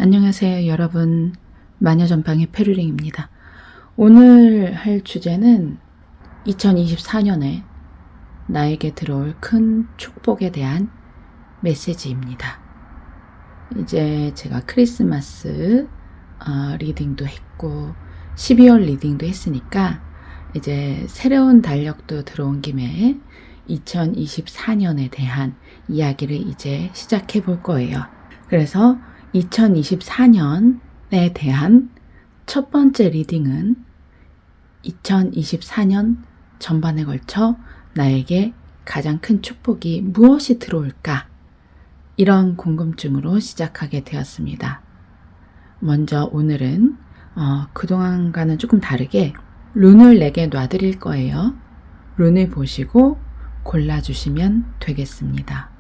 안녕하세요 여러분, 마녀전방의 페루링입니다. 오늘 할 주제는 2024년에 나에게 들어올 큰 축복에 대한 메시지입니다. 이제 제가 크리스마스 리딩도 했고 12월 리딩도 했으니까 이제 새로운 달력도 들어온 김에 2024년에 대한 이야기를 이제 시작해 볼 거예요. 그래서 2024년에 대한 첫 번째 리딩은 2024년 전반에 걸쳐 나에게 가장 큰 축복이 무엇이 들어올까? 이런 궁금증으로 시작하게 되었습니다. 먼저 오늘은 그동안과는 조금 다르게 룬을 내게 놔드릴 거예요. 룬을 보시고 골라주시면 되겠습니다.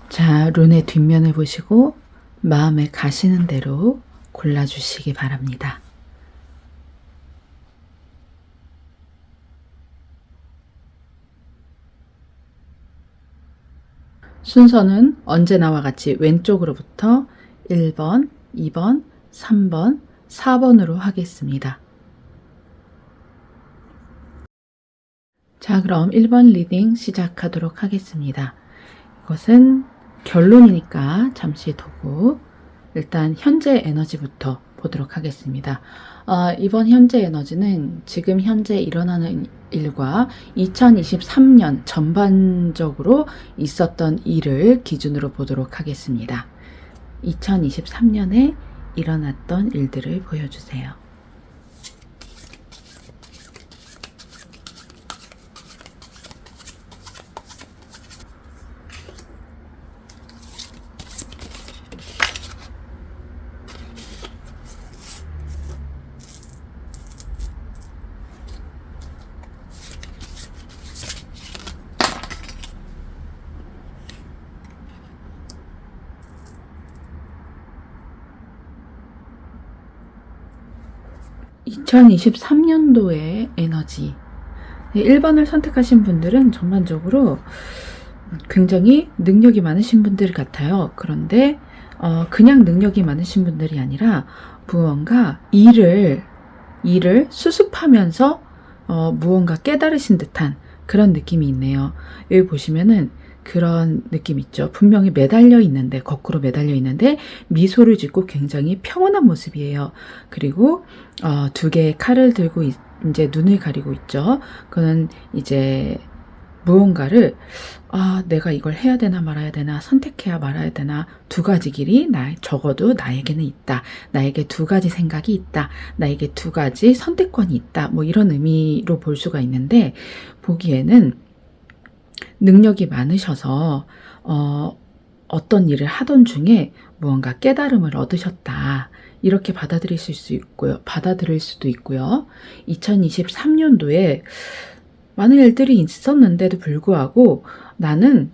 자, 룬의 뒷면을 보시고 마음에 가시는 대로 골라주시기 바랍니다. 순서는 언제나와 같이 왼쪽으로부터 1번, 2번, 3번, 4번으로 하겠습니다. 자, 그럼 1번 리딩 시작하도록 하겠습니다. 이것은 결론이니까 잠시 두고 일단 현재 에너지부터 보도록 하겠습니다. 이번 현재 에너지는 지금 현재 일어나는 일과 2023년 전반적으로 있었던 일을 기준으로 보도록 하겠습니다. 2023년에 일어났던 일들을 보여주세요. (2023년도의) 에너지 1번을 선택하신 분들은 전반적으로 굉장히 능력이 많으신 분들 같아요. 그런데 그냥 능력이 많으신 분들이 아니라 무언가 일을 수습하면서 무언가 깨달으신 듯한 그런 느낌이 있네요. 여기 보시면은 그런 느낌 있죠. 분명히 매달려 있는데, 거꾸로 매달려 있는데 미소를 짓고 굉장히 평온한 모습이에요. 그리고 두 개의 칼을 들고 이제 눈을 가리고 있죠. 그는 이제 무언가를 내가 이걸 해야 되나 말아야 되나, 선택해야 말아야 되나, 두 가지 길이 적어도 나에게는 있다. 나에게 두 가지 생각이 있다. 나에게 두 가지 선택권이 있다. 뭐 이런 의미로 볼 수가 있는데, 보기에는 능력이 많으셔서 어떤 일을 하던 중에 무언가 깨달음을 얻으셨다. 이렇게 받아들일 수도 있고요. 2023년도에 많은 일들이 있었는데도 불구하고 나는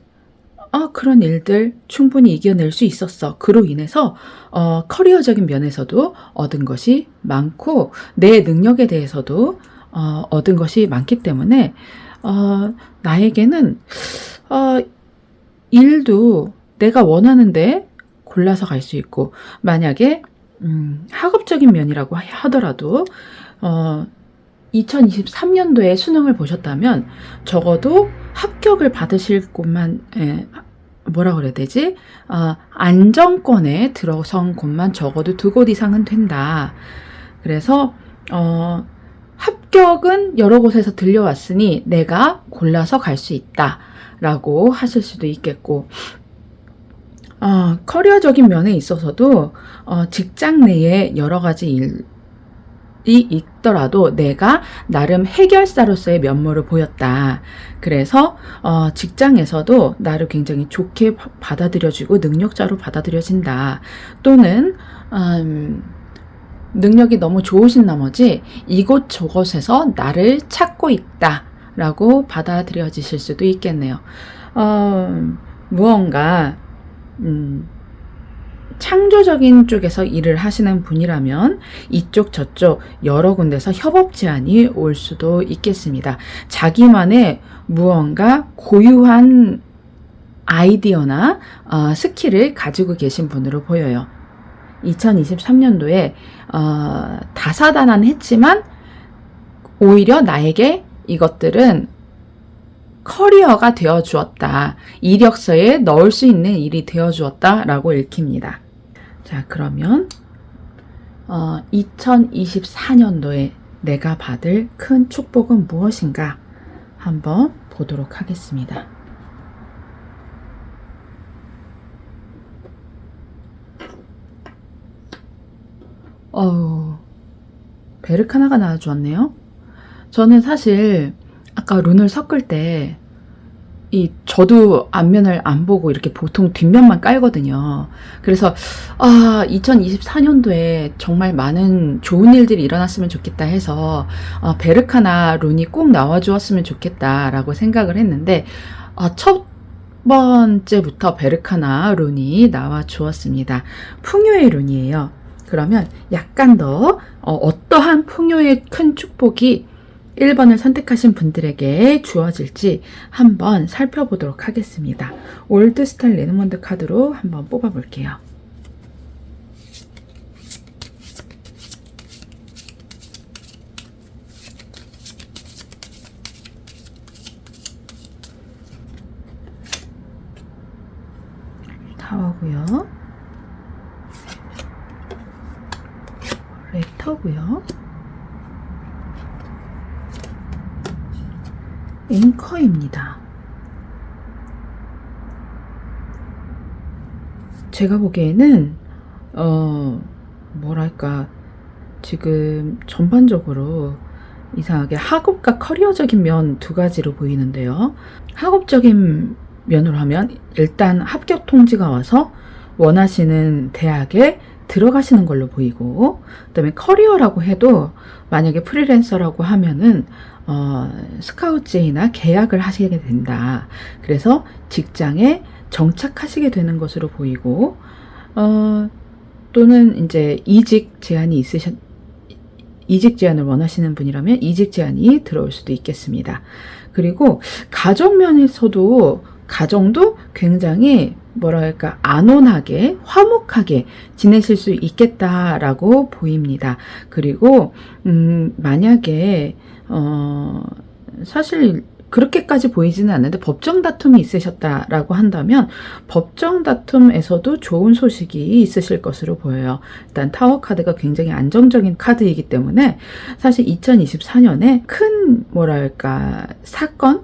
그런 일들 충분히 이겨낼 수 있었어. 그로 인해서 커리어적인 면에서도 얻은 것이 많고 내 능력에 대해서도 얻은 것이 많기 때문에 나에게는 일도 내가 원하는데 골라서 갈 수 있고, 만약에 학업적인 면이라고 하더라도 2023년도에 수능을 보셨다면 적어도 합격을 받으실 곳만 뭐라 그래야 되지? 안정권에 들어선 곳만 적어도 2곳 이상은 된다. 그래서 합격은 여러 곳에서 들려왔으니 내가 골라서 갈 수 있다 라고 하실 수도 있겠고, 커리어적인 면에 있어서도 직장 내에 여러 가지 일이 있더라도 내가 나름 해결사로서의 면모를 보였다. 그래서 직장에서도 나를 굉장히 좋게 받아들여지고 능력자로 받아들여진다. 또는 능력이 너무 좋으신 나머지 이곳저곳에서 나를 찾고 있다 라고 받아들여지실 수도 있겠네요. 무언가 창조적인 쪽에서 일을 하시는 분이라면 이쪽 저쪽 여러 군데서 협업 제안이 올 수도 있겠습니다. 자기만의 무언가 고유한 아이디어나 스킬을 가지고 계신 분으로 보여요. 2023년도에 다사다난했지만 오히려 나에게 이것들은 커리어가 되어 주었다. 이력서에 넣을 수 있는 일이 되어 주었다 라고 읽힙니다. 자, 그러면 2024년도에 내가 받을 큰 축복은 무엇인가 한번 보도록 하겠습니다. 베르카나가 나와주었네요. 저는 사실 아까 룬을 섞을 때 저도 앞면을 안 보고 이렇게 보통 뒷면만 깔거든요. 그래서 2024년도에 정말 많은 좋은 일들이 일어났으면 좋겠다 해서 베르카나 룬이 꼭 나와주었으면 좋겠다라고 생각을 했는데 첫 번째부터 베르카나 룬이 나와주었습니다. 풍요의 룬이에요. 그러면 약간 더 어떠한 풍요의 큰 축복이 1번을 선택하신 분들에게 주어질지 한번 살펴보도록 하겠습니다. 올드스타 레노먼드 카드로 한번 뽑아볼게요. 타워고요. 렉터고요. 앵커입니다. 제가 보기에는 뭐랄까 지금 전반적으로 이상하게 학업과 커리어적인 면 두 가지로 보이는데요. 학업적인 면으로 하면 일단 합격 통지가 와서 원하시는 대학에 들어가시는 걸로 보이고, 그 다음에 커리어라고 해도 만약에 프리랜서라고 하면은 스카우트제이나 계약을 하시게 된다. 그래서 직장에 정착하시게 되는 것으로 보이고, 또는 이제 이직 제안을 원하시는 분이라면 이직 제안이 들어올 수도 있겠습니다. 그리고 가정 면에서도 가정도 굉장히 뭐랄까 안온하게 화목하게 지내실 수 있겠다라고 보입니다. 그리고 만약에 사실 그렇게까지 보이지는 않는데 법정 다툼이 있으셨다라고 한다면 법정 다툼에서도 좋은 소식이 있으실 것으로 보여요. 일단 타워 카드가 굉장히 안정적인 카드이기 때문에 사실 2024년에 큰 뭐랄까 사건,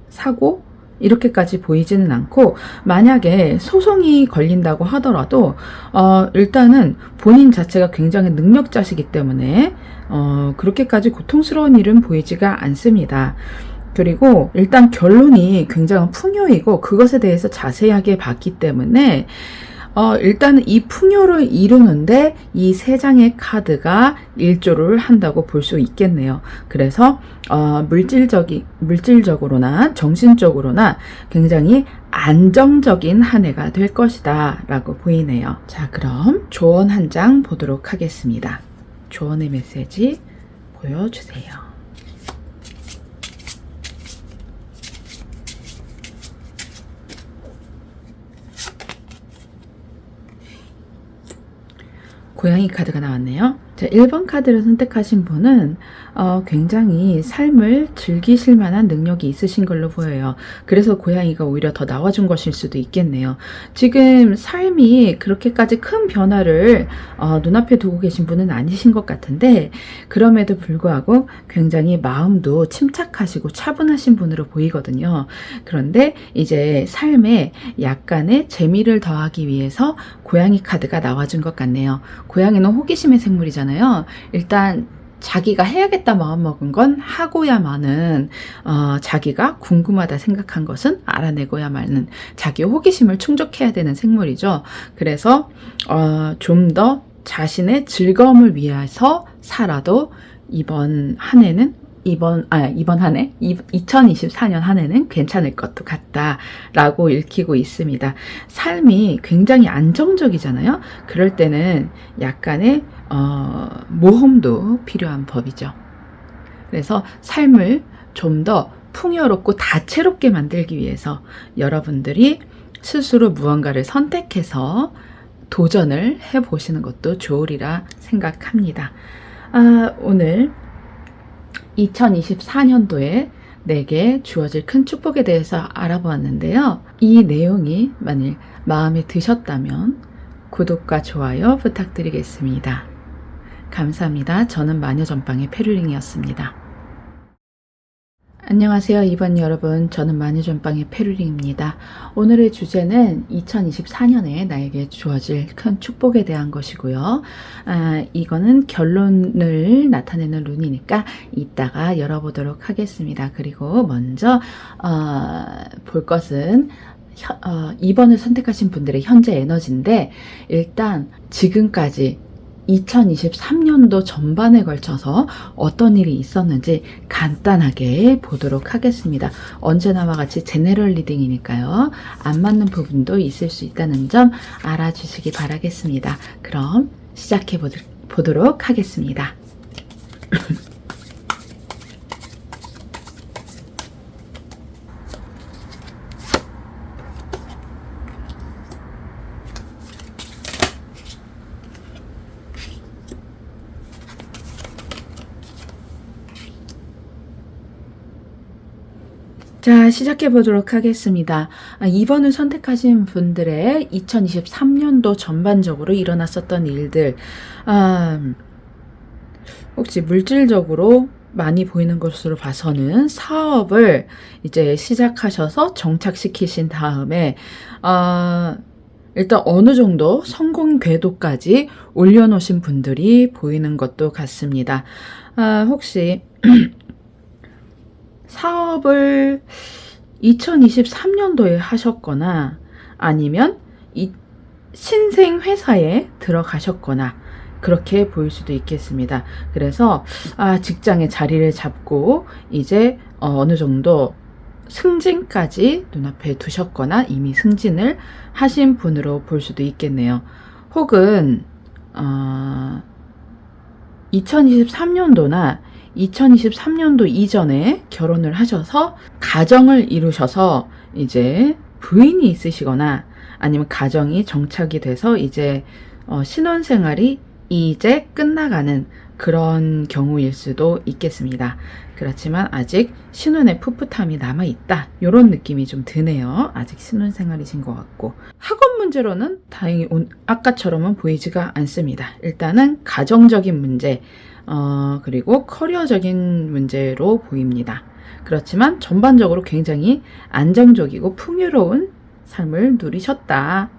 사고 이렇게까지 보이지는 않고, 만약에 소송이 걸린다고 하더라도 일단은 본인 자체가 굉장히 능력자시기 때문에 그렇게까지 고통스러운 일은 보이지가 않습니다. 그리고 일단 결론이 굉장히 풍요이고 그것에 대해서 자세하게 봤기 때문에 일단은 이 풍요를 이루는데 이 세 장의 카드가 일조를 한다고 볼 수 있겠네요. 그래서 물질적으로나 정신적으로나 굉장히 안정적인 한 해가 될 것이다 라고 보이네요. 자, 그럼 조언 한 장 보도록 하겠습니다. 조언의 메시지 보여주세요. 고양이 카드가 나왔네요. 자, 1번 카드를 선택하신 분은 굉장히 삶을 즐기실 만한 능력이 있으신 걸로 보여요. 그래서 고양이가 오히려 더 나와준 것일 수도 있겠네요. 지금 삶이 그렇게까지 큰 변화를 눈앞에 두고 계신 분은 아니신 것 같은데, 그럼에도 불구하고 굉장히 마음도 침착하시고 차분하신 분으로 보이거든요. 그런데 이제 삶에 약간의 재미를 더하기 위해서 고양이 카드가 나와준 것 같네요. 고양이는 호기심의 생물이잖아요. 일단 자기가 해야겠다 마음먹은 건 하고야마는 자기가 궁금하다 생각한 것은 알아내고야마는 자기 호기심을 충족해야 되는 생물이죠. 그래서 좀 더 자신의 즐거움을 위해서 살아도 이번 한 해는 이번 한 해, 2024년 한 해는 괜찮을 것도 같다라고 읽히고 있습니다. 삶이 굉장히 안정적이잖아요. 그럴 때는 약간의 모험도 필요한 법이죠. 그래서 삶을 좀 더 풍요롭고 다채롭게 만들기 위해서 여러분들이 스스로 무언가를 선택해서 도전을 해보시는 것도 좋으리라 생각합니다. 오늘 2024년도에 내게 주어질 큰 축복에 대해서 알아보았는데요. 이 내용이 만일 마음에 드셨다면 구독과 좋아요 부탁드리겠습니다. 감사합니다. 저는 마녀전방의 페루링이었습니다. 안녕하세요, 이번 여러분. 저는 마녀전방의 페루링입니다. 오늘의 주제는 2024년에 나에게 주어질 큰 축복에 대한 것이고요. 이거는 결론을 나타내는 룬이니까 이따가 열어보도록 하겠습니다. 그리고 먼저 볼 것은 2번을 선택하신 분들의 현재 에너지인데, 일단 지금까지 2023년도 전반에 걸쳐서 어떤 일이 있었는지 간단하게 보도록 하겠습니다. 언제나와 같이 제너럴 리딩이니까요. 안 맞는 부분도 있을 수 있다는 점 알아주시기 바라겠습니다. 그럼 시작해 보도록 하겠습니다. 자, 시작해 보도록 하겠습니다. 2번을 선택하신 분들의 2023년도 전반적으로 일어났었던 일들, 혹시 물질적으로 많이 보이는 것으로 봐서는 사업을 이제 시작하셔서 정착시키신 다음에 일단 어느 정도 성공 궤도까지 올려놓으신 분들이 보이는 것도 같습니다. 혹시 사업을 2023년도에 하셨거나 아니면 신생 회사에 들어가셨거나 그렇게 보일 수도 있겠습니다. 그래서 직장의 자리를 잡고 이제 어느 정도 승진까지 눈앞에 두셨거나 이미 승진을 하신 분으로 볼 수도 있겠네요. 혹은 2023년도나 2023년도 이전에 결혼을 하셔서 가정을 이루셔서 이제 부인이 있으시거나 아니면 가정이 정착이 돼서 이제 신혼생활이 이제 끝나가는 그런 경우일 수도 있겠습니다. 그렇지만 아직 신혼의 풋풋함이 남아있다, 이런 느낌이 좀 드네요. 아직 신혼생활이신 것 같고, 학업 문제로는 다행히 아까처럼은 보이지가 않습니다. 일단은 가정적인 문제, 그리고 커리어적인 문제로 보입니다. 그렇지만 전반적으로 굉장히 안정적이고 풍요로운 삶을 누리셨다.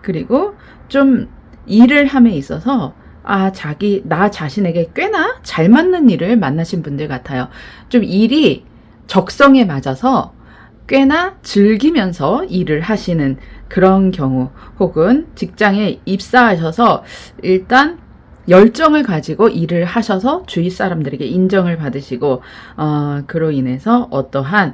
그리고 좀 일을 함에 있어서 나 자신에게 꽤나 잘 맞는 일을 만나신 분들 같아요. 좀 일이 적성에 맞아서 꽤나 즐기면서 일을 하시는 그런 경우, 혹은 직장에 입사하셔서 일단 열정을 가지고 일을 하셔서 주위 사람들에게 인정을 받으시고 그로 인해서 어떠한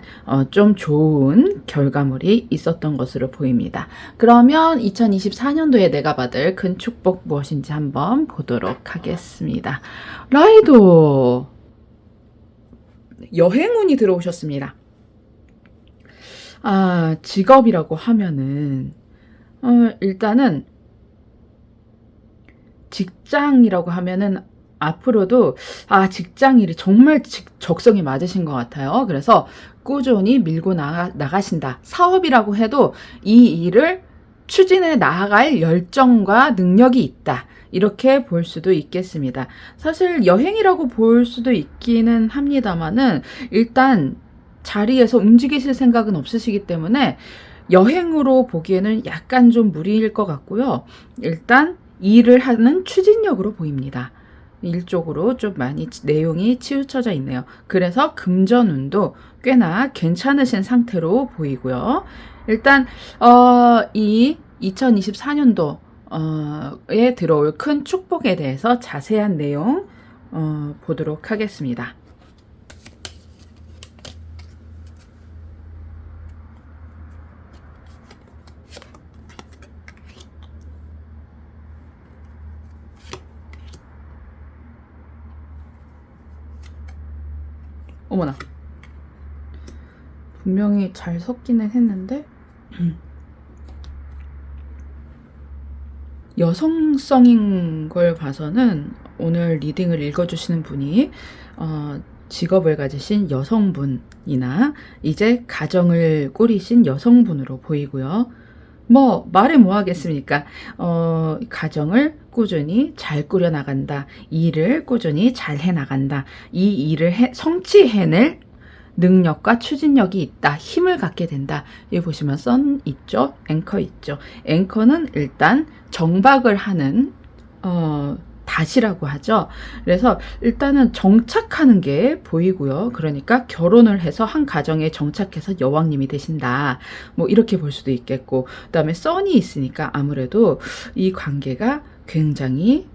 좀 좋은 결과물이 있었던 것으로 보입니다. 그러면 2024년도에 내가 받을 큰 축복 무엇인지 한번 보도록 하겠습니다. 라이도 여행운이 들어오셨습니다. 직업이라고 하면은 일단은 직장이라고 하면은 앞으로도 직장일이 정말 적성에 맞으신 것 같아요. 그래서 꾸준히 밀고 나가신다. 사업이라고 해도 이 일을 추진해 나아갈 열정과 능력이 있다, 이렇게 볼 수도 있겠습니다. 사실 여행이라고 볼 수도 있기는 합니다만은 일단 자리에서 움직이실 생각은 없으시기 때문에 여행으로 보기에는 약간 좀 무리일 것 같고요. 일단 일을 하는 추진력으로 보입니다. 일 쪽으로 좀 많이 내용이 치우쳐져 있네요. 그래서 금전운도 꽤나 괜찮으신 상태로 보이고요. 일단 이 2024년도에 들어올 큰 축복에 대해서 자세한 내용 보도록 하겠습니다. 어머나. 분명히 잘 섞기는 했는데 여성성인 걸 봐서는 오늘 리딩을 읽어주시는 분이 직업을 가지신 여성분이나 이제 가정을 꾸리신 여성분으로 보이고요. 뭐 말해 뭐 하겠습니까? 가정을 꾸준히 잘 꾸려나간다. 일을 꾸준히 잘 해나간다. 이 일을 성취해낼 능력과 추진력이 있다. 힘을 갖게 된다. 여기 보시면 선 있죠? 앵커 있죠? 앵커는 일단 정박을 하는 닷이라고 하죠. 그래서 일단은 정착하는 게 보이고요. 그러니까 결혼을 해서 한 가정에 정착해서 여왕님이 되신다. 뭐 이렇게 볼 수도 있겠고, 그 다음에 선이 있으니까 아무래도 이 관계가 굉장히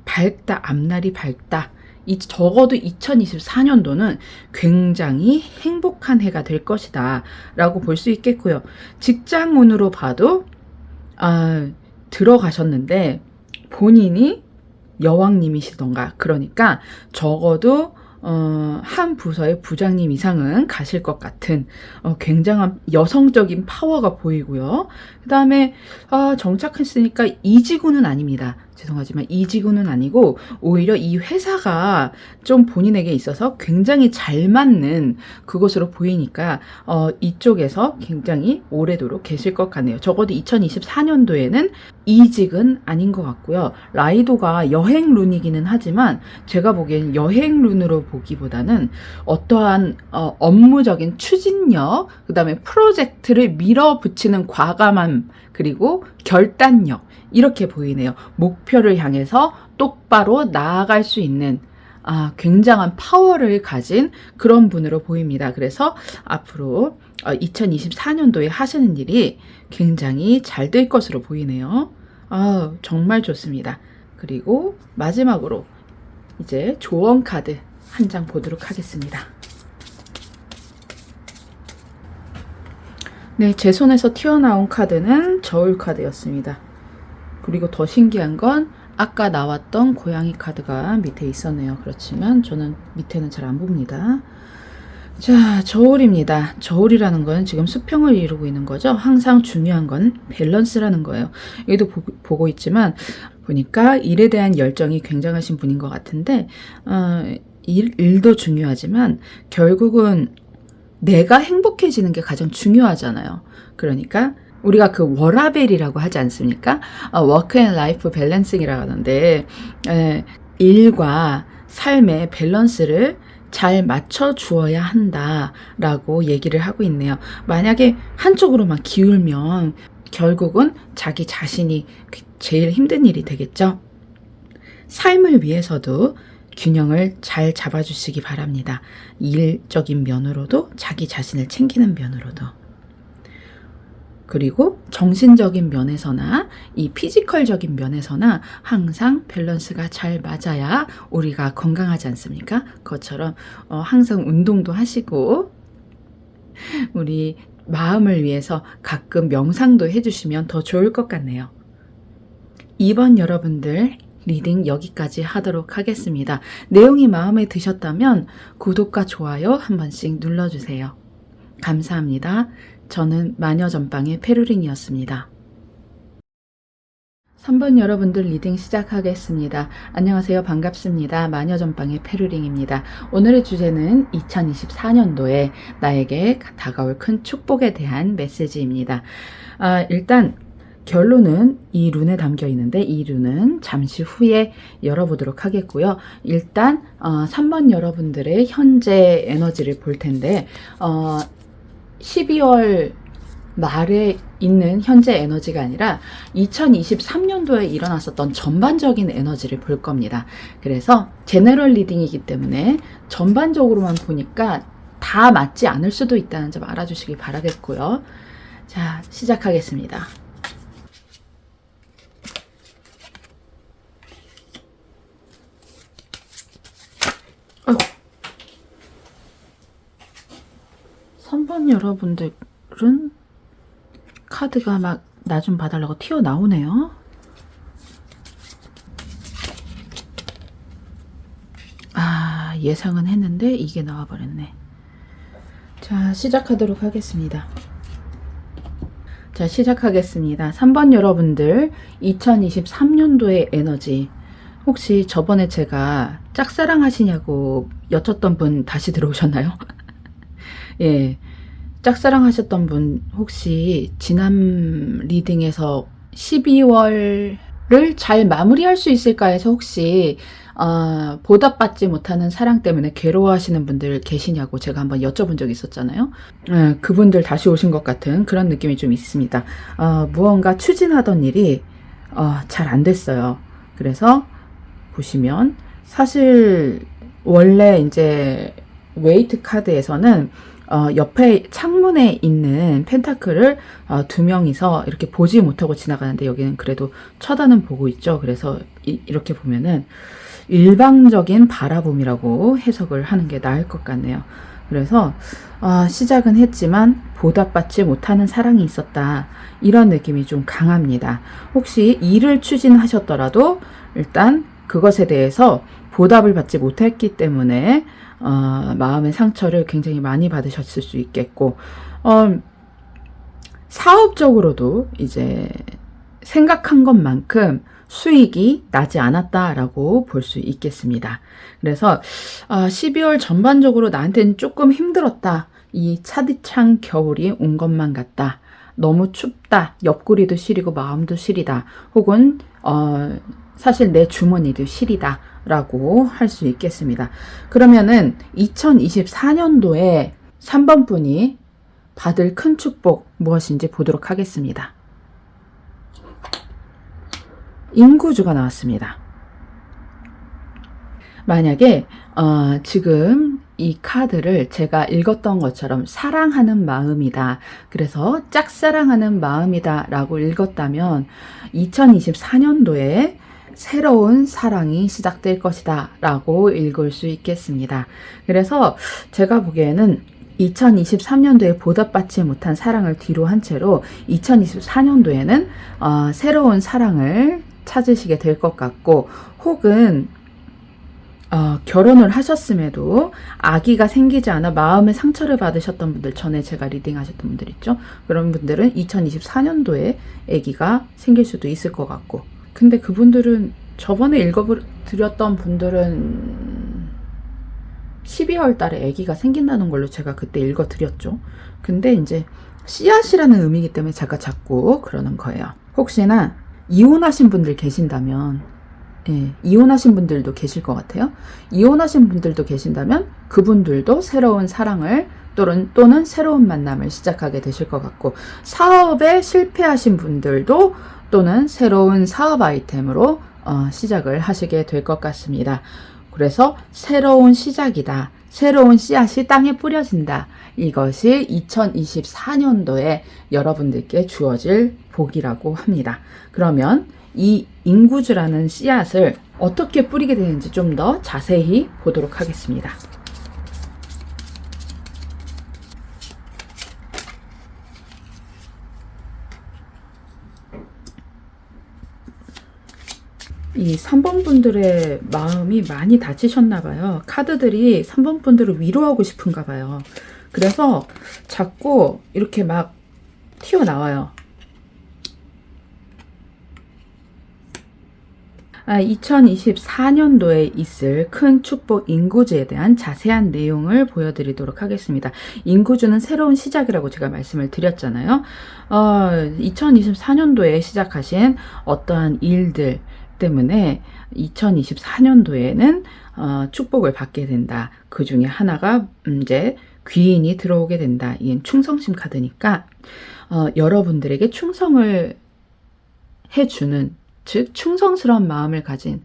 밝다. 앞날이 밝다. 적어도 2024년도는 굉장히 행복한 해가 될 것이다 라고 볼 수 있겠고요. 직장운으로 봐도 들어가셨는데 본인이 여왕님이시던가, 그러니까 적어도 한 부서의 부장님 이상은 가실 것 같은 굉장한 여성적인 파워가 보이고요. 그 다음에 정착했으니까 이직운은 아닙니다. 죄송하지만 이직운은 아니고 오히려 이 회사가 좀 본인에게 있어서 굉장히 잘 맞는 그것으로 보이니까 이쪽에서 굉장히 오래도록 계실 것 같네요. 적어도 2024년도에는 이직은 아닌 것 같고요. 라이도가 여행 룬이기는 하지만 제가 보기엔 여행 룬으로 보기보다는 어떠한 업무적인 추진력, 그 다음에 프로젝트를 밀어붙이는 과감함, 그리고 결단력, 이렇게 보이네요. 목표를 향해서 똑바로 나아갈 수 있는 굉장한 파워를 가진 그런 분으로 보입니다. 그래서 앞으로 2024년도에 하시는 일이 굉장히 잘 될 것으로 보이네요. 정말 좋습니다. 그리고 마지막으로 이제 조언 카드 한 장 보도록 하겠습니다. 네, 제 손에서 튀어나온 카드는 저울 카드였습니다. 그리고 더 신기한 건 아까 나왔던 고양이 카드가 밑에 있었네요. 그렇지만 저는 밑에는 잘 안 봅니다. 자, 저울입니다. 저울이라는 건 지금 수평을 이루고 있는 거죠. 항상 중요한 건 밸런스라는 거예요. 여기도 보고 있지만 보니까 일에 대한 열정이 굉장하신 분인 것 같은데 일도 중요하지만 결국은 내가 행복해지는 게 가장 중요하잖아요. 그러니까 우리가 그 워라벨이라고 하지 않습니까? 워크 앤 라이프 밸런싱이라고 하는데 일과 삶의 밸런스를 잘 맞춰 주어야 한다라고 얘기를 하고 있네요. 만약에 한쪽으로만 기울면 결국은 자기 자신이 제일 힘든 일이 되겠죠. 삶을 위해서도 균형을 잘 잡아주시기 바랍니다. 일적인 면으로도 자기 자신을 챙기는 면으로도. 그리고 정신적인 면에서나 이 피지컬적인 면에서나 항상 밸런스가 잘 맞아야 우리가 건강하지 않습니까? 그것처럼 항상 운동도 하시고 우리 마음을 위해서 가끔 명상도 해주시면 더 좋을 것 같네요. 이번 여러분들 리딩 여기까지 하도록 하겠습니다. 내용이 마음에 드셨다면 구독과 좋아요 한 번씩 눌러주세요. 감사합니다. 저는 마녀전방의 페루링이었습니다. 3번 여러분들 리딩 시작하겠습니다. 안녕하세요. 반갑습니다. 마녀전방의 페루링입니다. 오늘의 주제는 2024년도에 나에게 다가올 큰 축복에 대한 메시지입니다. 일단 결론은 이 룬에 담겨 있는데 이 룬은 잠시 후에 열어보도록 하겠고요. 일단 3번 여러분들의 현재 에너지를 볼 텐데 12월 말에 있는 현재 에너지가 아니라 2023년도에 일어났었던 전반적인 에너지를 볼 겁니다. 그래서 제너럴 리딩이기 때문에 전반적으로만 보니까 다 맞지 않을 수도 있다는 점 알아주시기 바라겠고요. 자, 시작하겠습니다. 아이고. 3번 여러분들은 카드가 막 나 좀 봐달라고 튀어나오네요. 예상은 했는데 이게 나와버렸네. 자, 시작하도록 하겠습니다. 자, 시작하겠습니다. 3번 여러분들, 2023년도의 에너지. 혹시 저번에 제가 짝사랑 하시냐고 여쭸던 분 다시 들어오셨나요? 예. 짝사랑 하셨던 분 혹시 지난 리딩에서 12월을 잘 마무리할 수 있을까 해서 혹시 보답받지 못하는 사랑 때문에 괴로워하시는 분들 계시냐고 제가 한번 여쭤본 적이 있었잖아요. 그분들 다시 오신 것 같은 그런 느낌이 좀 있습니다. 무언가 추진하던 일이 잘 안 됐어요. 그래서 보시면 사실 원래 이제 웨이트 카드에서는 옆에 창문에 있는 펜타클을 두 명이서 이렇게 보지 못하고 지나가는데 여기는 그래도 쳐다는 보고 있죠. 그래서 이렇게 보면은 일방적인 바라봄이라고 해석을 하는 게 나을 것 같네요. 그래서 시작은 했지만 보답받지 못하는 사랑이 있었다. 이런 느낌이 좀 강합니다. 혹시 일을 추진하셨더라도 일단 그것에 대해서 보답을 받지 못했기 때문에 마음의 상처를 굉장히 많이 받으셨을 수 있겠고, 사업적으로도 이제 생각한 것만큼 수익이 나지 않았다라고 볼 수 있겠습니다. 그래서 12월 전반적으로 나한테는 조금 힘들었다. 이 차디찬 겨울이 온 것만 같다. 너무 춥다. 옆구리도 시리고 마음도 시리다. 혹은 사실 내 주머니도 시리다. 라고 할 수 있겠습니다. 그러면은 2024년도에 3번 분이 받을 큰 축복 무엇인지 보도록 하겠습니다. 인구주가 나왔습니다. 만약에 지금 이 카드를 제가 읽었던 것처럼 사랑하는 마음이다. 그래서 짝사랑하는 마음이다 라고 읽었다면 2024년도에 새로운 사랑이 시작될 것이다 라고 읽을 수 있겠습니다. 그래서 제가 보기에는 2023년도에 보답받지 못한 사랑을 뒤로 한 채로 2024년도에는 새로운 사랑을 찾으시게 될 것 같고, 혹은 결혼을 하셨음에도 아기가 생기지 않아 마음의 상처를 받으셨던 분들, 전에 제가 리딩하셨던 분들 있죠. 그런 분들은 2024년도에 아기가 생길 수도 있을 것 같고, 근데 그분들은 저번에 읽어드렸던 분들은 12월 달에 아기가 생긴다는 걸로 제가 그때 읽어드렸죠. 근데 이제 씨앗이라는 의미이기 때문에 제가 자꾸 그러는 거예요. 혹시나 이혼하신 분들 계신다면, 이혼하신 분들도 계실 것 같아요. 이혼하신 분들도 계신다면 그분들도 새로운 사랑을 또는 새로운 만남을 시작하게 되실 것 같고, 사업에 실패하신 분들도 또는 새로운 사업 아이템으로 시작을 하시게 될 것 같습니다. 그래서 새로운 시작이다. 새로운 씨앗이 땅에 뿌려진다. 이것이 2024년도에 여러분들께 주어질 복이라고 합니다. 그러면 이 인구주라는 씨앗을 어떻게 뿌리게 되는지 좀 더 자세히 보도록 하겠습니다. 이 3번 분들의 마음이 많이 다치셨나 봐요. 카드들이 3번 분들을 위로하고 싶은가 봐요. 그래서 자꾸 이렇게 막 튀어나와요. 2024년도에 있을 큰 축복 인구주에 대한 자세한 내용을 보여드리도록 하겠습니다. 인구주는 새로운 시작이라고 제가 말씀을 드렸잖아요. 2024년도에 시작하신 어떠한 일들 때문에 2024년도에는 축복을 받게 된다. 그 중에 하나가 이제 귀인이 들어오게 된다. 이건 충성심 카드니까 여러분들에게 충성을 해주는, 즉 충성스러운 마음을 가진,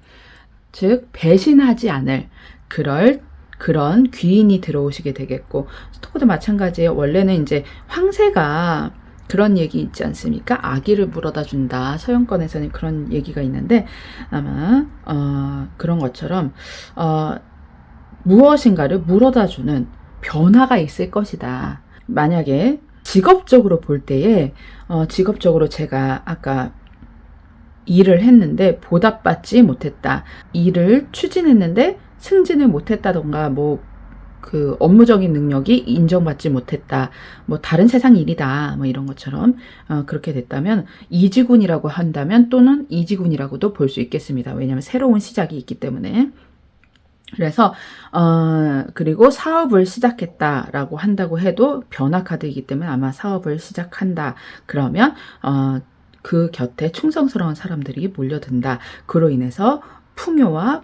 즉 배신하지 않을 그런 귀인이 들어오시게 되겠고, 스토커도 마찬가지예요. 원래는 이제 황새가 그런 얘기 있지 않습니까? 아기를 물어다 준다. 서양권에서는 그런 얘기가 있는데, 아마 그런 것처럼 무엇인가를 물어다 주는 변화가 있을 것이다. 만약에 직업적으로 볼 때에 직업적으로 제가 아까 일을 했는데 보답받지 못했다. 일을 추진했는데 승진을 못했다던가 뭐 그 업무적인 능력이 인정받지 못했다, 뭐 다른 세상 일이다, 뭐 이런 것처럼 그렇게 됐다면 이직운이라고 한다면 또는 이직운이라고도 볼 수 있겠습니다. 왜냐하면 새로운 시작이 있기 때문에. 그래서 그리고 사업을 시작했다라고 한다고 해도 변화 카드이기 때문에 아마 사업을 시작한다 그러면 그 곁에 충성스러운 사람들이 몰려든다. 그로 인해서 풍요가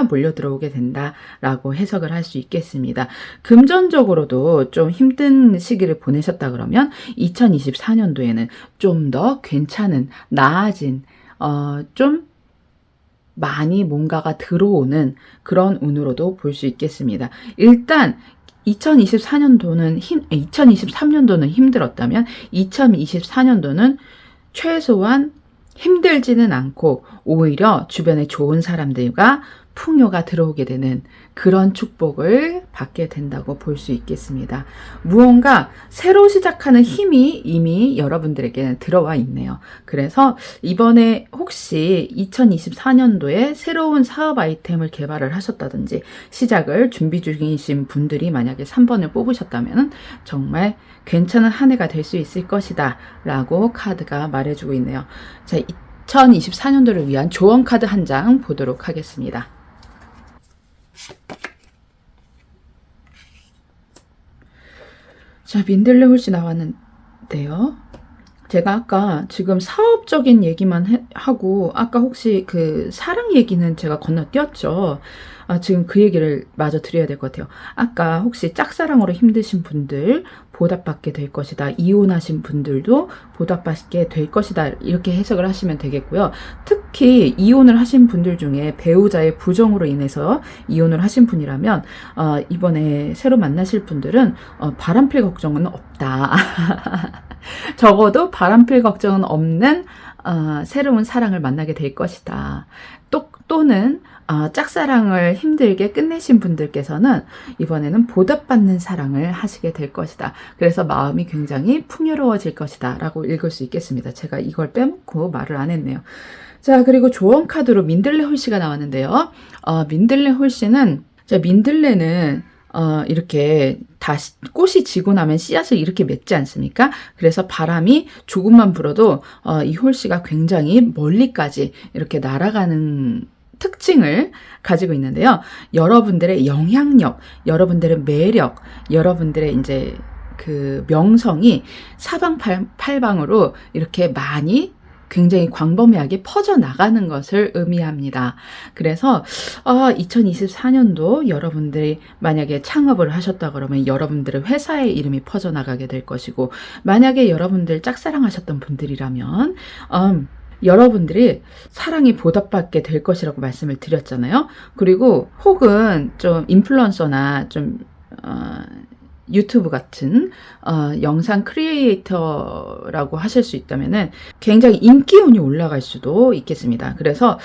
몰려 들어오게 된다라고 해석을 할 수 있겠습니다. 금전적으로도 좀 힘든 시기를 보내셨다 그러면 2024년도에는 좀 더 괜찮은, 나아진, 좀 많이 뭔가가 들어오는 그런 운으로도 볼 수 있겠습니다. 일단 2023년도는 힘들었다면 2024년도는 최소한 힘들지는 않고 오히려 주변에 좋은 사람들과 풍요가 들어오게 되는 그런 축복을 받게 된다고 볼 수 있겠습니다. 무언가 새로 시작하는 힘이 이미 여러분들에게는 들어와 있네요. 그래서 이번에 혹시 2024년도에 새로운 사업 아이템을 개발을 하셨다든지 시작을 준비 중이신 분들이 만약에 3번을 뽑으셨다면 정말 괜찮은 한 해가 될 수 있을 것이다 라고 카드가 말해주고 있네요. 자, 2024년도를 위한 조언 카드 한 장 보도록 하겠습니다. 자, 민들레 홀씨 나왔는데요. 제가 아까 지금 사업적인 얘기만 하고 아까 혹시 그 사랑 얘기는 제가 건너뛰었죠. 지금 그 얘기를 마저 드려야 될 것 같아요. 아까 혹시 짝사랑으로 힘드신 분들 보답받게 될 것이다. 이혼하신 분들도 보답받게 될 것이다. 이렇게 해석을 하시면 되겠고요. 특히 이혼을 하신 분들 중에 배우자의 부정으로 인해서 이혼을 하신 분이라면 이번에 새로 만나실 분들은 바람필 걱정은 없다. 적어도 바람필 걱정은 없는 새로운 사랑을 만나게 될 것이다. 또는 짝사랑을 힘들게 끝내신 분들께서는 이번에는 보답받는 사랑을 하시게 될 것이다. 그래서 마음이 굉장히 풍요로워질 것이다 라고 읽을 수 있겠습니다. 제가 이걸 빼먹고 말을 안 했네요. 자, 그리고 조언 카드로 민들레 홀씨가 나왔는데요. 민들레 홀씨는, 민들레는 이렇게 다시 꽃이 지고 나면 씨앗을 이렇게 맺지 않습니까? 그래서 바람이 조금만 불어도 이 홀씨가 굉장히 멀리까지 이렇게 날아가는 특징을 가지고 있는데요. 여러분들의 영향력, 여러분들의 매력, 여러분들의 이제 그 명성이 사방팔방으로 이렇게 많이 굉장히 광범위하게 퍼져나가는 것을 의미합니다. 그래서 2024년도 여러분들이 만약에 창업을 하셨다 그러면 여러분들의 회사의 이름이 퍼져나가게 될 것이고, 만약에 여러분들 짝사랑하셨던 분들이라면 여러분들이 사랑이 보답받게 될 것이라고 말씀을 드렸잖아요. 그리고 혹은 좀 인플루언서나 좀 유튜브 같은 영상 크리에이터라고 하실 수 있다면은 굉장히 인기운이 올라갈 수도 있겠습니다. 그래서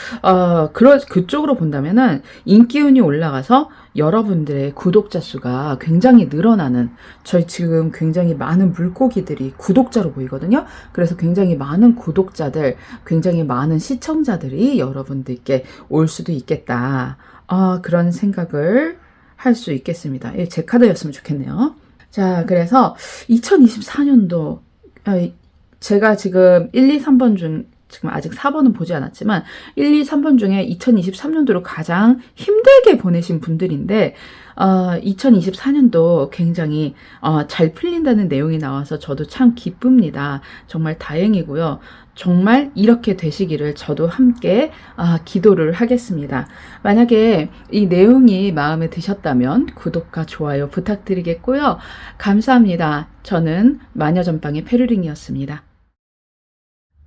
그쪽으로 본다면은 인기운이 올라가서 여러분들의 구독자 수가 굉장히 늘어나는, 저희 지금 굉장히 많은 물고기들이 구독자로 보이거든요. 그래서 굉장히 많은 구독자들, 굉장히 많은 시청자들이 여러분들께 올 수도 있겠다. 그런 생각을 할 수 있겠습니다. 제 카드였으면 좋겠네요. 자, 그래서 2024년도 제가 지금 1, 2, 3번 중 지금 아직 4번은 보지 않았지만 1, 2, 3번 중에 2023년도로 가장 힘들게 보내신 분들인데 2024년도 굉장히 잘 풀린다는 내용이 나와서 저도 참 기쁩니다. 정말 다행이고요. 정말 이렇게 되시기를 저도 함께 기도를 하겠습니다. 만약에 이 내용이 마음에 드셨다면 구독과 좋아요 부탁드리겠고요. 감사합니다. 저는 마녀전방의 페르링이었습니다.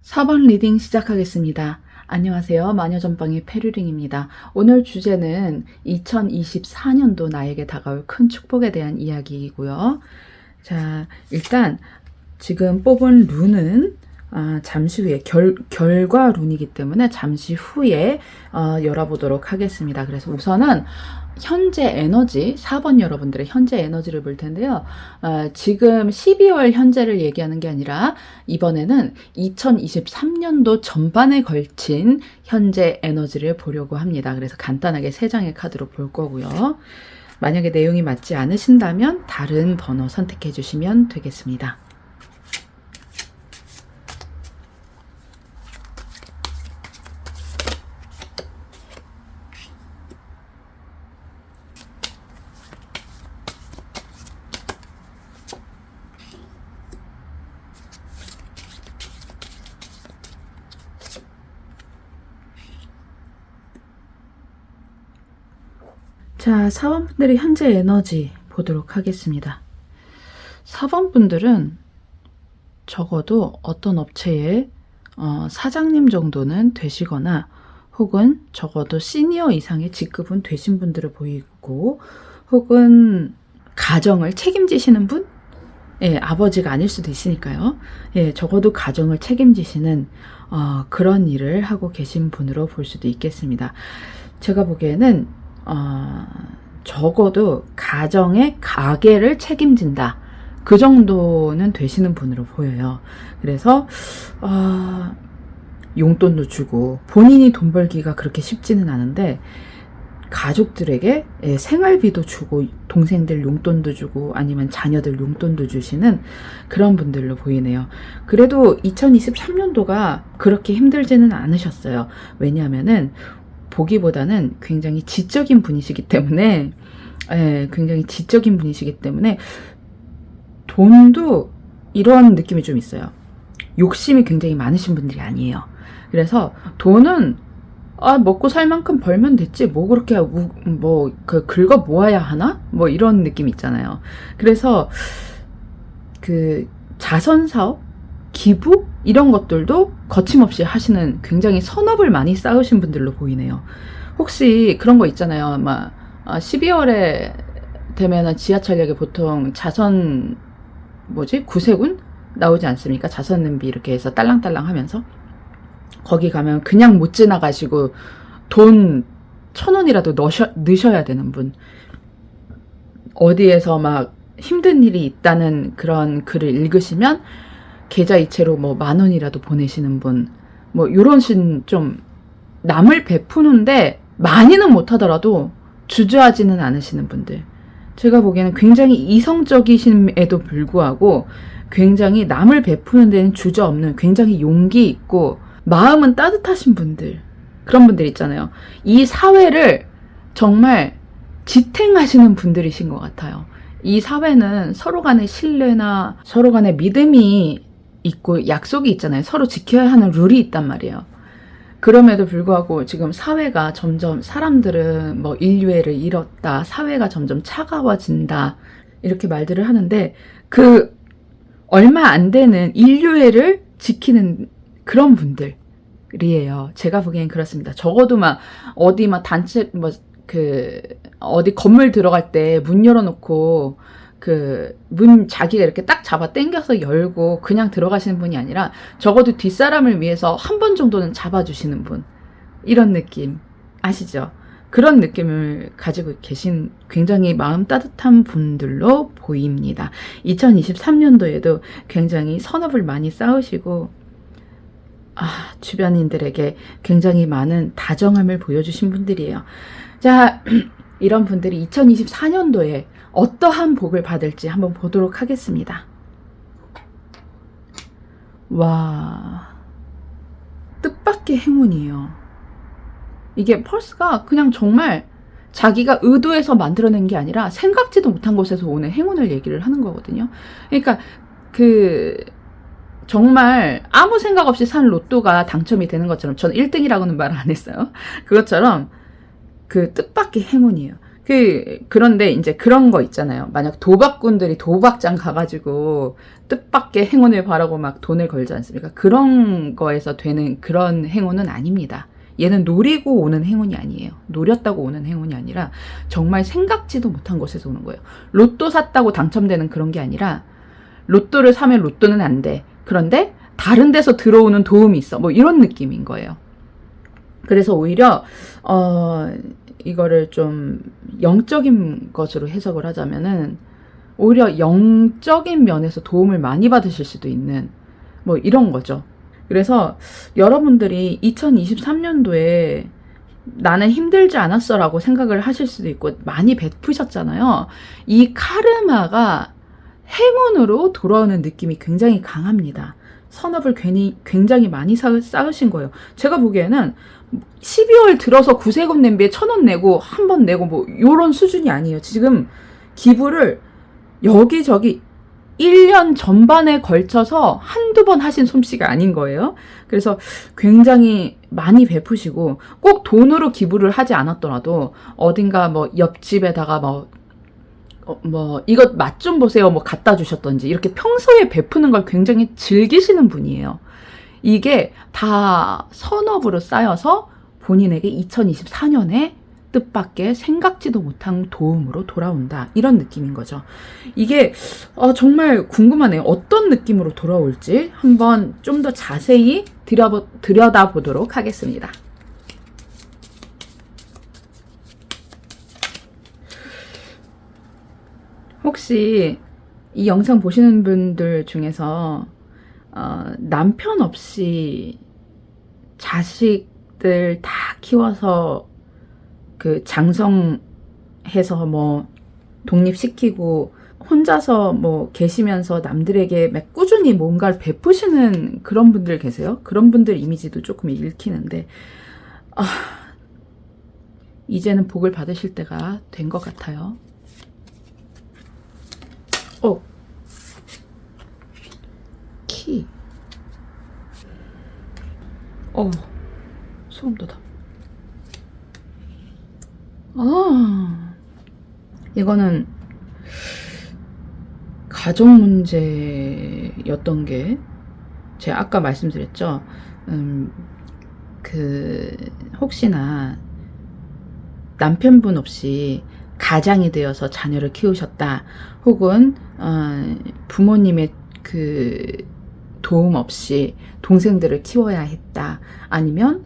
4번 리딩 시작하겠습니다. 안녕하세요. 마녀전방의 페르링입니다. 오늘 주제는 2024년도 나에게 다가올 큰 축복에 대한 이야기이고요. 자, 일단 지금 뽑은 룬은 잠시 후에 결과 룬이기 때문에 잠시 후에 열어보도록 하겠습니다. 그래서 우선은 현재 에너지, 4번 여러분들의 현재 에너지를 볼 텐데요. 지금 12월 현재를 얘기하는 게 아니라 이번에는 2023년도 전반에 걸친 현재 에너지를 보려고 합니다. 그래서 간단하게 3장의 카드로 볼 거고요. 만약에 내용이 맞지 않으신다면 다른 번호 선택해 주시면 되겠습니다. 자, 4번 분들의 현재 에너지 보도록 하겠습니다. 4번 분들은 적어도 어떤 업체의 사장님 정도는 되시거나 혹은 적어도 시니어 이상의 직급은 되신 분들을 보이고, 혹은 가정을 책임지시는 분? 예, 아버지가 아닐 수도 있으니까요. 예, 적어도 가정을 책임지시는 그런 일을 하고 계신 분으로 볼 수도 있겠습니다. 제가 보기에는 적어도 가정의 가계를 책임진다. 그 정도는 되시는 분으로 보여요. 그래서 용돈도 주고, 본인이 돈 벌기가 그렇게 쉽지는 않은데 가족들에게 생활비도 주고, 동생들 용돈도 주고, 아니면 자녀들 용돈도 주시는 그런 분들로 보이네요. 그래도 2023년도가 그렇게 힘들지는 않으셨어요. 왜냐하면은 보기보다는 굉장히 지적인 분이시기 때문에, 굉장히 지적인 분이시기 때문에 돈도 이런 느낌이 좀 있어요. 욕심이 굉장히 많으신 분들이 아니에요. 그래서 돈은 먹고 살 만큼 벌면 됐지, 뭐 그렇게 긁어 모아야 하나? 뭐 이런 느낌 있잖아요. 그래서 그 자선사업, 기부 이런 것들도 거침없이 하시는, 굉장히 선업을 많이 쌓으신 분들로 보이네요. 혹시 그런 거 있잖아요. 12월에 되면 지하철역에 보통 구세군 나오지 않습니까? 자선 냄비 이렇게 해서 딸랑딸랑 하면서, 거기 가면 그냥 못 지나가시고 돈 1,000원이라도 넣으셔야 되는 분, 어디에서 막 힘든 일이 있다는 그런 글을 읽으시면 계좌 이체로 10,000원이라도 보내시는 분, 요런 신 좀 남을 베푸는데 많이는 못하더라도 주저하지는 않으시는 분들, 제가 보기에는 굉장히 이성적이심에도 불구하고 굉장히 남을 베푸는 데는 주저없는, 굉장히 용기 있고 마음은 따뜻하신 분들, 그런 분들 있잖아요. 이 사회를 정말 지탱하시는 분들이신 것 같아요. 이 사회는 서로 간의 신뢰나 서로 간의 믿음이 있고 약속이 있잖아요. 서로 지켜야 하는 룰이 있단 말이에요. 그럼에도 불구하고 지금 사회가 점점, 사람들은 인류애를 잃었다, 사회가 점점 차가워진다, 이렇게 말들을 하는데, 그 얼마 안 되는 인류애를 지키는 그런 분들이에요. 제가 보기엔 그렇습니다. 적어도 어디 단체 어디 건물 들어갈 때 문 열어놓고 문 자기가 이렇게 딱 잡아 당겨서 열고 그냥 들어가시는 분이 아니라 적어도 뒷사람을 위해서 한 번 정도는 잡아주시는 분, 이런 느낌 아시죠? 그런 느낌을 가지고 계신 굉장히 마음 따뜻한 분들로 보입니다. 2023년도에도 굉장히 선업을 많이 쌓으시고 주변인들에게 굉장히 많은 다정함을 보여주신 분들이에요. 자, 이런 분들이 2024년도에 어떠한 복을 받을지 한번 보도록 하겠습니다. 와, 뜻밖의 행운이에요. 이게 펄스가 그냥 정말 자기가 의도해서 만들어낸 게 아니라 생각지도 못한 곳에서 오는 행운을 얘기를 하는 거거든요. 그러니까 정말 아무 생각 없이 산 로또가 당첨이 되는 것처럼, 저는 1등이라고는 말 안 했어요. 그것처럼 뜻밖의 행운이에요. 그런데 이제 그런 거 있잖아요. 만약 도박꾼들이 도박장 가가지고 뜻밖의 행운을 바라고 막 돈을 걸지 않습니까? 그런 거에서 되는 그런 행운은 아닙니다. 얘는 노리고 오는 행운이 아니에요. 노렸다고 오는 행운이 아니라 정말 생각지도 못한 곳에서 오는 거예요. 로또 샀다고 당첨되는 그런 게 아니라, 로또를 사면 로또는 안 돼. 그런데 다른 데서 들어오는 도움이 있어. 이런 느낌인 거예요. 그래서 오히려 이거를 좀 영적인 것으로 해석을 하자면은 오히려 영적인 면에서 도움을 많이 받으실 수도 있는 뭐 이런 거죠. 그래서 여러분들이 2023년도에 나는 힘들지 않았어 라고 생각을 하실 수도 있고 많이 베푸셨잖아요. 이 카르마가 행운으로 돌아오는 느낌이 굉장히 강합니다. 선업을 굉장히 많이 쌓으신 거예요. 제가 보기에는 12월 들어서 구세군 냄비에 1,000원 내고 한 번 내고 뭐 요런 수준이 아니에요. 지금 기부를 여기저기 1년 전반에 걸쳐서 한두 번 하신 솜씨가 아닌 거예요. 그래서 굉장히 많이 베푸시고 꼭 돈으로 기부를 하지 않았더라도 어딘가 뭐 옆집에다가 뭐 이것 맛 좀 보세요 뭐 갖다 주셨던지 이렇게 평소에 베푸는 걸 굉장히 즐기시는 분이에요. 이게 다 선업으로 쌓여서 본인에게 2024년에 뜻밖의 생각지도 못한 도움으로 돌아온다. 이런 느낌인 거죠. 이게 정말 궁금하네요. 어떤 느낌으로 돌아올지 한번 좀 더 자세히 들여다보도록 하겠습니다. 혹시 이 영상 보시는 분들 중에서 남편 없이 자식들 다 키워서 그 장성해서 뭐 독립시키고 혼자서 뭐 계시면서 남들에게 막 꾸준히 뭔가를 베푸시는 그런 분들 계세요? 그런 분들 이미지도 조금 읽히는데 이제는 복을 받으실 때가 된 것 같아요. 키. 소름 돋아. 이거는 가정 문제였던 게 제가 아까 말씀드렸죠. 혹시나 남편분 없이 가장이 되어서 자녀를 키우셨다. 혹은 부모님의 도움 없이 동생들을 키워야 했다. 아니면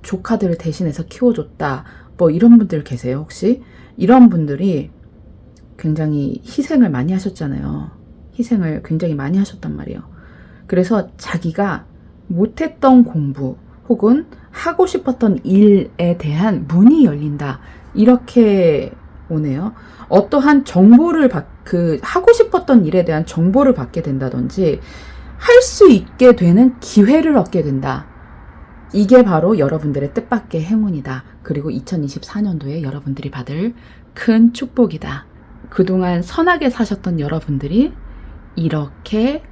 조카들을 대신해서 키워줬다. 뭐 이런 분들 계세요, 혹시? 이런 분들이 굉장히 희생을 많이 하셨잖아요. 희생을 굉장히 많이 하셨단 말이에요. 그래서 자기가 못했던 공부 혹은 하고 싶었던 일에 대한 문이 열린다. 이렇게 오네요. 어떠한 정보를 하고 싶었던 일에 대한 정보를 받게 된다든지 할 수 있게 되는 기회를 얻게 된다. 이게 바로 여러분들의 뜻밖의 행운이다. 그리고 2024년도에 여러분들이 받을 큰 축복이다. 그동안 선하게 사셨던 여러분들이 이렇게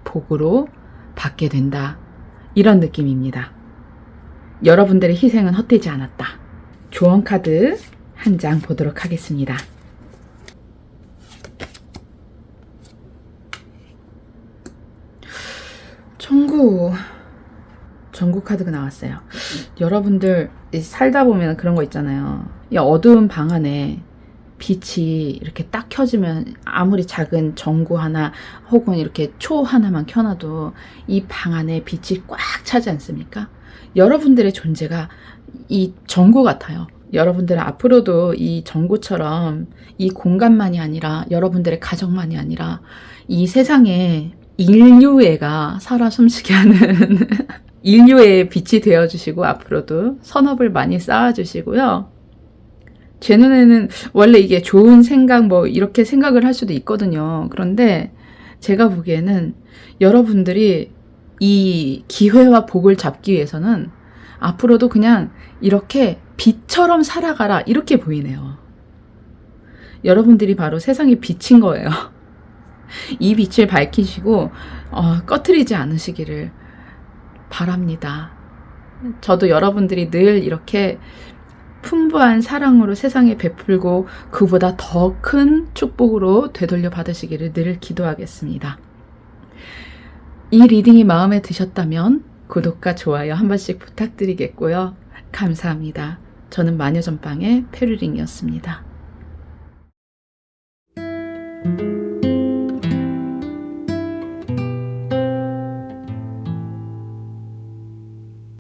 복으로 받게 된다. 이런 느낌입니다. 여러분들의 희생은 헛되지 않았다. 조언 카드 한 장 보도록 하겠습니다. 전구 카드가 나왔어요. 여러분들 살다 보면 그런 거 있잖아요. 이 어두운 방 안에 빛이 이렇게 딱 켜지면 아무리 작은 전구 하나 혹은 이렇게 초 하나만 켜놔도 이 방 안에 빛이 꽉 차지 않습니까? 여러분들의 존재가 이 전구 같아요. 여러분들은 앞으로도 이 전구처럼 이 공간만이 아니라 여러분들의 가정만이 아니라 이 세상에 인류애가 살아 숨쉬게 하는 인류의 빛이 되어주시고 앞으로도 선업을 많이 쌓아주시고요. 제 눈에는 원래 이게 좋은 생각 뭐 이렇게 생각을 할 수도 있거든요. 그런데 제가 보기에는 여러분들이 이 기회와 복을 잡기 위해서는 앞으로도 그냥 이렇게 빛처럼 살아가라 이렇게 보이네요. 여러분들이 바로 세상의 빛인 거예요. 이 빛을 밝히시고 꺼트리지 않으시기를 바랍니다. 저도 여러분들이 늘 이렇게 풍부한 사랑으로 세상에 베풀고 그보다 더 큰 축복으로 되돌려 받으시기를 늘 기도하겠습니다. 이 리딩이 마음에 드셨다면 구독과 좋아요 한 번씩 부탁드리겠고요. 감사합니다. 저는 마녀전방의 페루링이었습니다.